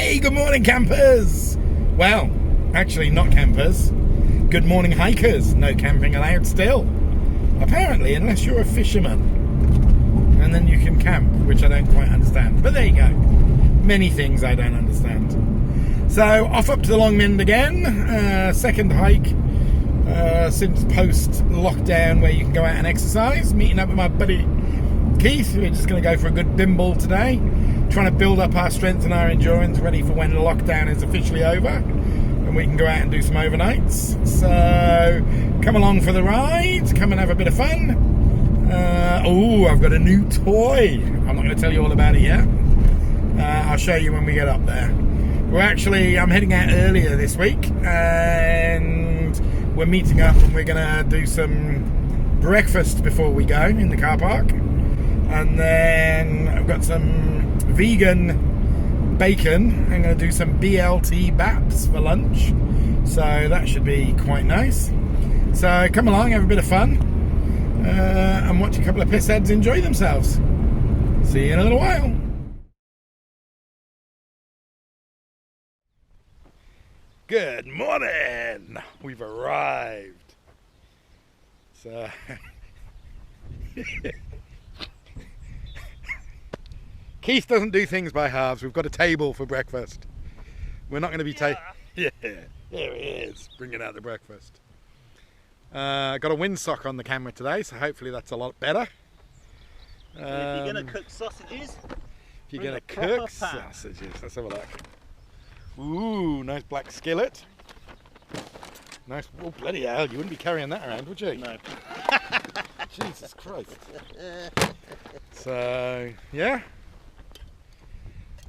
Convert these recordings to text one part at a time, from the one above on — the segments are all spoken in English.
Hey, good morning, campers. Well, actually not campers. Good morning, hikers. No camping allowed still. Apparently, unless you're a fisherman. And then you can camp, which I don't quite understand. But there you go. Many things I don't understand. So, off up to the Long Mynd again. Second hike since post-lockdown where you can go out and exercise. Meeting up with my buddy Keith. We're just going to go for a good bimble today. Trying to build up our strength and our endurance ready for when the lockdown is officially over and we can go out and do some overnights. So come along for the ride, come and have a bit of fun. I've got a new toy. I'm not going to tell you all about it yet. I'll show you when we get up there. I'm heading out earlier this week and we're meeting up and we're going to do some breakfast before we go in the car park. And then I've got some vegan bacon. I'm going to do some BLT baps for lunch. So that should be quite nice. So come along, have a bit of fun. And watch a couple of pissheads enjoy themselves. See you in a little while. Good morning. We've arrived. So... Keith doesn't do things by halves. We've got a table for breakfast. We're not going to be Yeah, there he is, bringing out the breakfast. Got a windsock on the camera today, so hopefully that's a lot better. If you're going to cook sausages, let's have a look. Ooh, nice black skillet. Nice, oh bloody hell, you wouldn't be carrying that around, would you? No. Jesus Christ. So, yeah.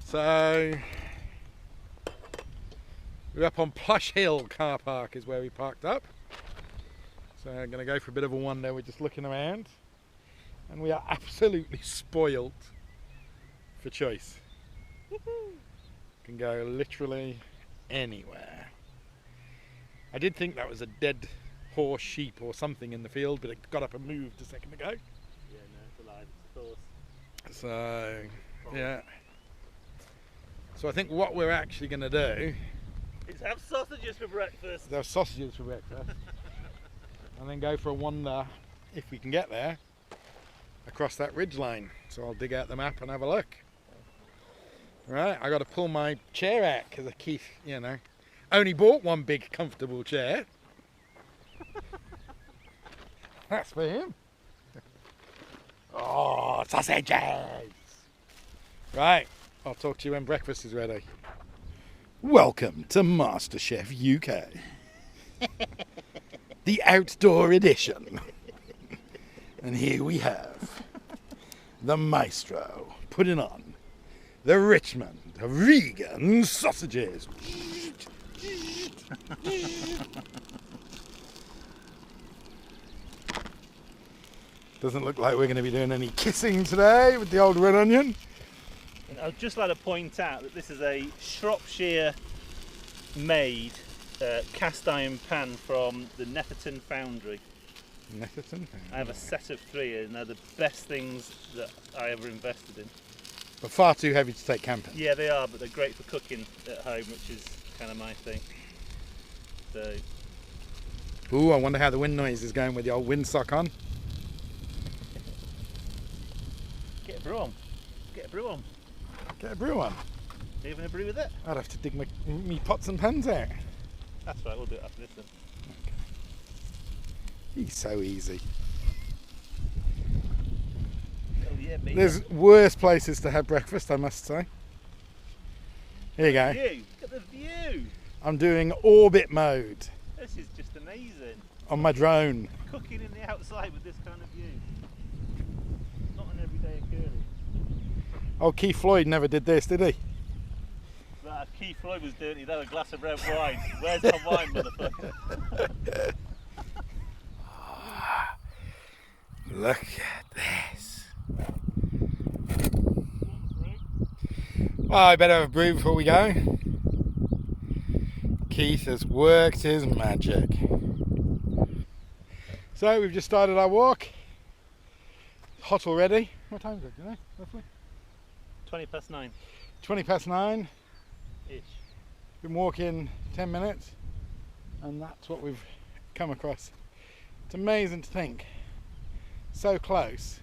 So, we're up on Plush Hill car park is where we parked up. So I'm going to go for a bit of a wander. We're just looking around. And we are absolutely spoiled for choice. Can go literally anywhere. I did think that was a dead horse, sheep or something in the field, but it got up and moved a second ago. Yeah, no, it's alive, it's a horse. So, yeah. So I think what we're actually going to do is have sausages for breakfast. and then go for a wander, if we can get there, across that ridge line. So I'll dig out the map and have a look. Right, I got to pull my chair out because Keith, only bought one big comfortable chair. That's for him. Oh, sausages! Right. I'll talk to you when breakfast is ready. Welcome to MasterChef UK. The outdoor edition. And here we have the maestro putting on the Richmond vegan sausages. Doesn't look like we're going to be doing any kissing today with the old red onion. I'd just like to point out that this is a Shropshire made cast iron pan from the Netherton Foundry. Netherton Foundry? I have a set of 3 and they're the best things that I ever invested in. But far too heavy to take camping. Yeah, they are, but they're great for cooking at home, which is kind of my thing. So. Ooh, I wonder how the wind noise is going with the old windsock on. Get a brew on. Get a brew on. Get a brew on. Are you having a brew with it? I'd have to dig me pots and pans out. That's right, we'll do it after this then. Okay. He's so easy. Oh yeah, baby. There's worse places to have breakfast, I must say. Here you go. View. Look at the view. I'm doing orbit mode This is just amazing. on my drone. Cooking in the outside with this kind of view. Not an everyday occurrence. Oh, Keith Floyd never did this, did he? But Keith Floyd was dirty, that was a glass of red wine. Where's my wine, motherfucker? Look at this. Well, I better have a brew before we go. Keith has worked his magic. So we've just started our walk. Hot already. What time is it, do you know, roughly? 20 past 9. 20 past 9. Ish. Been walking 10 minutes and that's what we've come across. It's amazing to think, so close,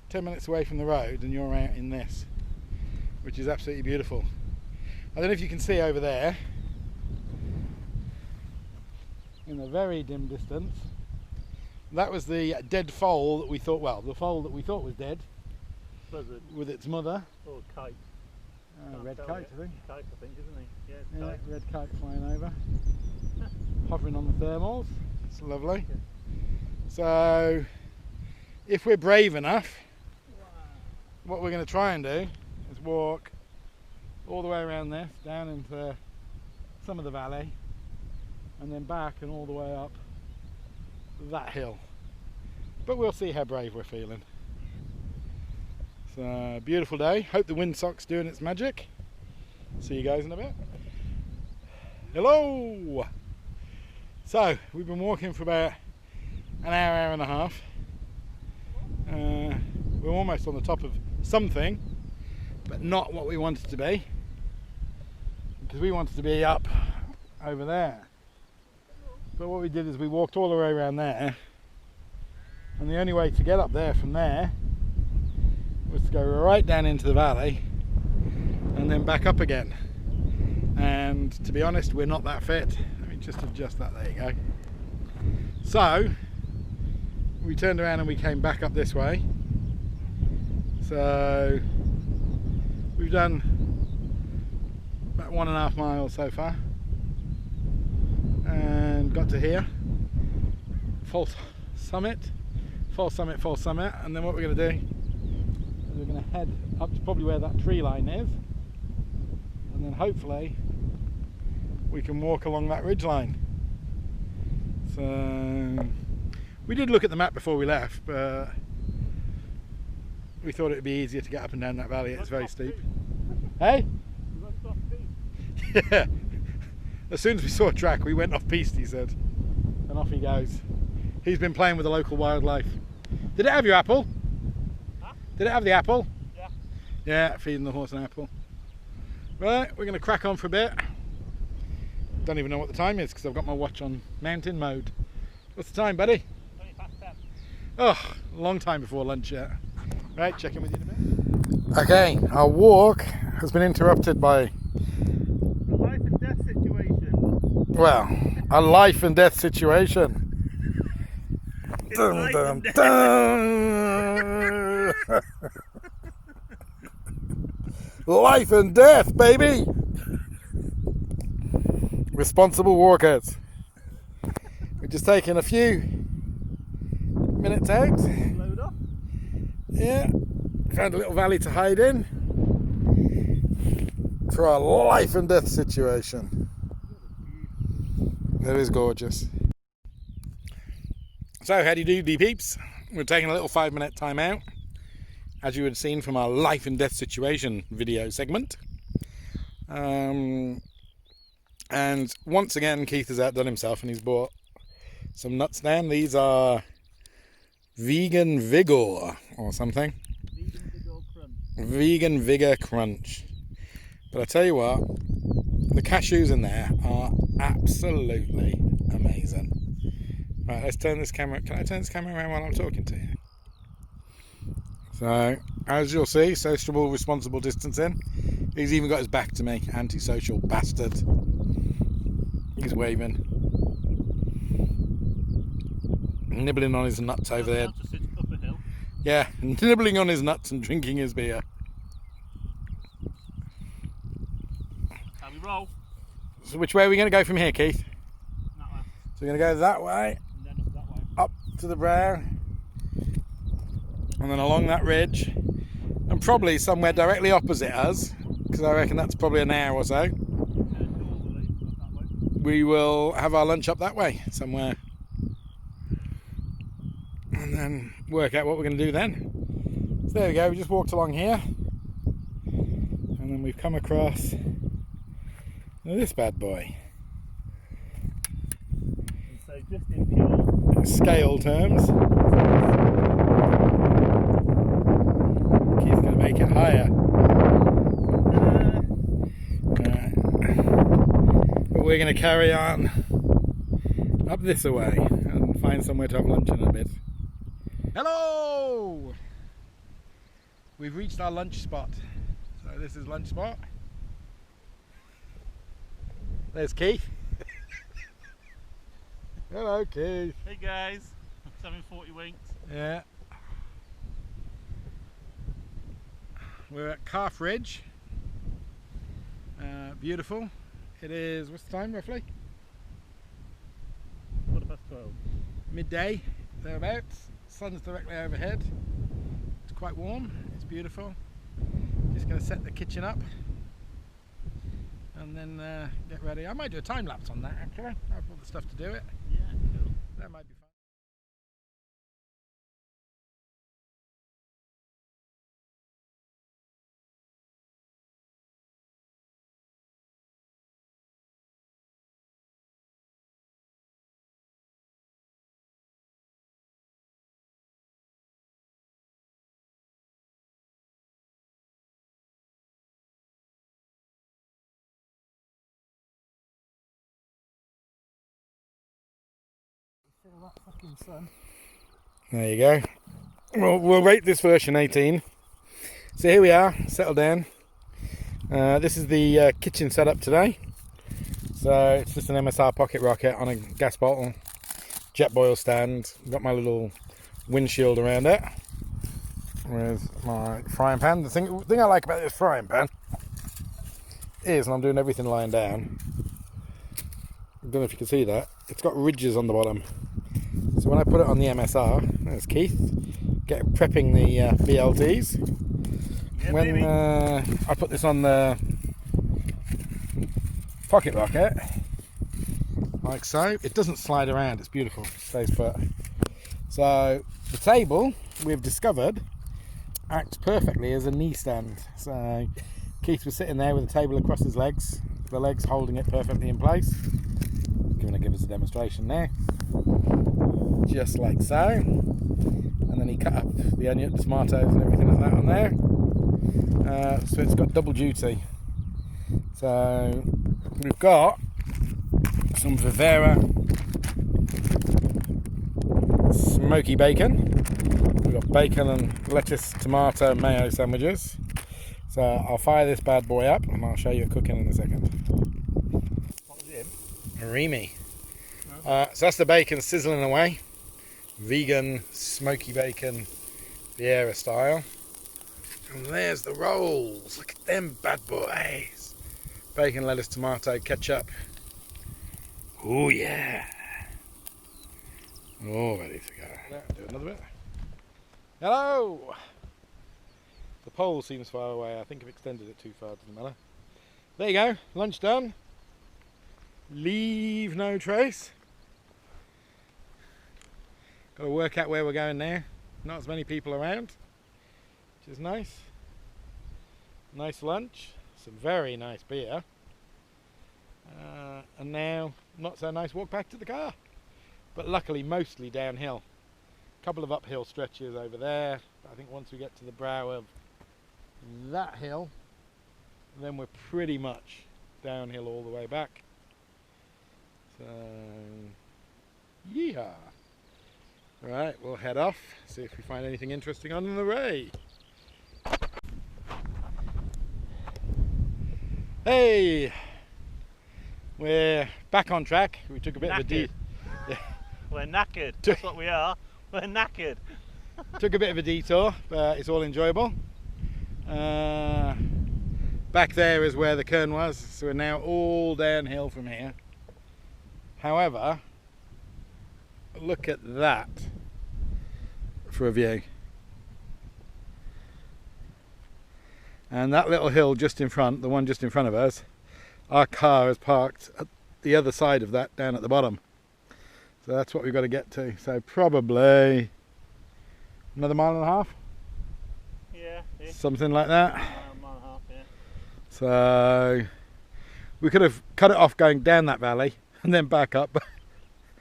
10 minutes away from the road and you're out in this, which is absolutely beautiful. I don't know if you can see over there, in a very dim distance, that was the dead foal that we thought, well, the foal that we thought was dead, Buzzard. with its mother. Or kite. Red kite, I think. Kite, I think, isn't he? Yeah, it's Yeah, kite. red kite flying over, hovering on the thermals. It's lovely. So, if we're brave enough, what we're going to try and do is walk all the way around this, down into some of the valley, and then back and all the way up that hill. But we'll see how brave we're feeling. It's a beautiful day. Hope the windsock's doing its magic. See you guys in a bit. Hello! So, we've been walking for about an hour, hour and a half. We're almost on the top of something, but not what we wanted to be, because we wanted to be up over there. But what we did is we walked all the way around there, and the only way to get up there from there was to go right down into the valley and then back up again. And to be honest, we're not that fit. Let me just adjust that, there you go. So we turned around and we came back up this way. So we've done about 1.5 miles so far and got to here, false summit, and then what we're going to do is we're going to head up to probably where that tree line is, and then hopefully we can walk along that ridge line. So we did look at the map before we left, but we thought it would be easier to get up and down that valley. It's very steep. Hey? Yeah. As soon as we saw a track, we went off piste, he said. And off he goes. He's been playing with the local wildlife. Did it have your apple? Huh? Did it have the apple? Yeah. Yeah, feeding the horse an apple. Right, we're going to crack on for a bit. Don't even know what the time is because I've got my watch on mountain mode. What's the time, buddy? 20 past 10. Oh, a long time before lunch yet. Right, check in with you in a bit. Okay, our walk has been interrupted by... A life and death situation. Well, a life and death situation. Dun, dun, dun. Life and death, baby. Responsible walkers. We're just taking a few minutes out. Load up. Yeah, found a little valley to hide in for our life and death situation. That is gorgeous. So, how do you do, peeps? We're taking a little 5-minute time out, as you would have seen from our life and death situation video segment. And once again, Keith has outdone himself and he's bought some nuts down. These are Vegan Vigor or something. Vegan Vigor Crunch. Vegan Vigor Crunch. But I tell you what, the cashews in there are absolutely amazing. Right, let's turn this camera. Can I turn this camera around while I'm talking to you? So, as you'll see, sociable, responsible distancing. He's even got his back to me, antisocial bastard. He's waving. Nibbling on his nuts over there. Just sit up a hill. Yeah, nibbling on his nuts and drinking his beer. Can we roll? So which way are we going to go from here, Keith? That way. So we're going to go that way, And then up that way. up to the brow, and then along that ridge, and probably somewhere directly opposite us, because I reckon that's probably an hour or so. Northerly, up that way. We will have our lunch up that way somewhere, and then work out what we're going to do then. So there we go, we just walked along here, and then we've come across this bad boy. And so just in pure Scale terms, he's going to make it higher. we're going to carry on up this way and find somewhere to have lunch in a bit. Hello! We've reached our lunch spot. So this is lunch spot. There's Keith. Hello, Keith. Hey guys, 7:40 winks. Yeah. We're at Calf Ridge. Beautiful. It is, what's the time roughly? 12:15. Midday, thereabouts. Sun's directly overhead. It's quite warm, it's beautiful. Just going to set the kitchen up and then get ready. I might do a time lapse on that actually. I've got the stuff to do it. Yeah, cool. That might be fun. That fucking sun. There you go. We'll rate this version 18. So here we are, settled down. This is the kitchen setup today. So it's just an MSR pocket rocket on a gas bottle, jet boil stand. Got my little windshield around it. With my frying pan. The thing I like about this frying pan is, and I'm doing everything lying down, I don't know if you can see that, it's got ridges on the bottom. So when I put it on the MSR, there's Keith, prepping the BLTs. Yeah, when I put this on the pocket rocket, like so, it doesn't slide around, it's beautiful, it stays put. So the table, we've discovered, acts perfectly as a knee stand. So Keith was sitting there with the table across his legs, the legs holding it perfectly in place. He's going to give us a demonstration there. Just like so, and then he cut up the onion, tomatoes and everything like that on there. So it's got double duty. So we've got some Vivera smoky bacon. We've got bacon and lettuce, tomato, mayo sandwiches. So I'll fire this bad boy up and I'll show you it cooking in a second. What was it? Marimi. So that's the bacon sizzling away. Vegan smoky bacon, Vieira style. And there's the rolls. Look at them bad boys. Bacon, lettuce, tomato, ketchup. Oh yeah. Oh, ready to go. Do another bit. Hello. The pole seems far away. I think I've extended it too far. Doesn't matter. There you go. Lunch done. Leave no trace. Got to work out where we're going now. Not as many people around, which is nice. Nice lunch, some very nice beer, and now not so nice walk back to the car. But luckily mostly downhill. A couple of uphill stretches over there. I think once we get to the brow of that hill, then we're pretty much downhill all the way back. So, yeehaw. Right, we'll head off, see if we find anything interesting on the way. Hey! We're back on track. We took a bit of a Knackered. Yeah. We're knackered. That's what we are. We're knackered. Took a bit of a detour, but it's all enjoyable. Back there is where the cairn was, so we're now all downhill from here. However, look at that for a view. And that little hill just in front, the one just in front of us, our car is parked at the other side of that down at the bottom. So that's what we've got to get to. So probably another mile and a half? Yeah. Something like that. Mile and a half, yeah. So we could have cut it off going down that valley and then back up.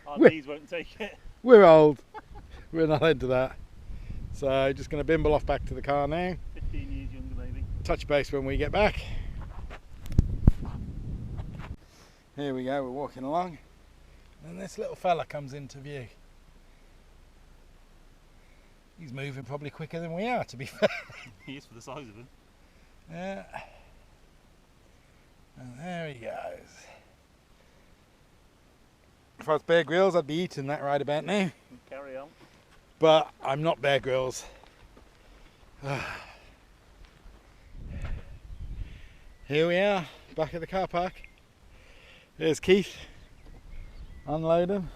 Our knees won't take it. We're old. We're not into that. So just going to bimble off back to the car now. 15 years younger, maybe. Touch base when we get back. Here we go, we're walking along, and this little fella comes into view. He's moving probably quicker than we are, to be fair. He is for the size of him. Yeah. And there he goes. If I was Bear Grylls, I'd be eating that right about now. Carry on. But I'm not Bear Grylls. Here we are, back at the car park. There's Keith, unloading.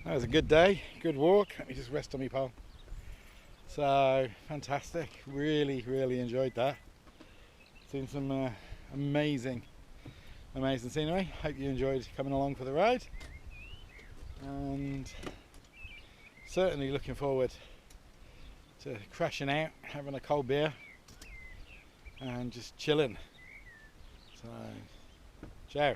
That was a good day, good walk. Let me just rest on my pole. So, fantastic. Really, really enjoyed that. Seen some amazing scenery. Hope you enjoyed coming along for the ride. And certainly looking forward to crashing out, having a cold beer and just chilling. So, ciao.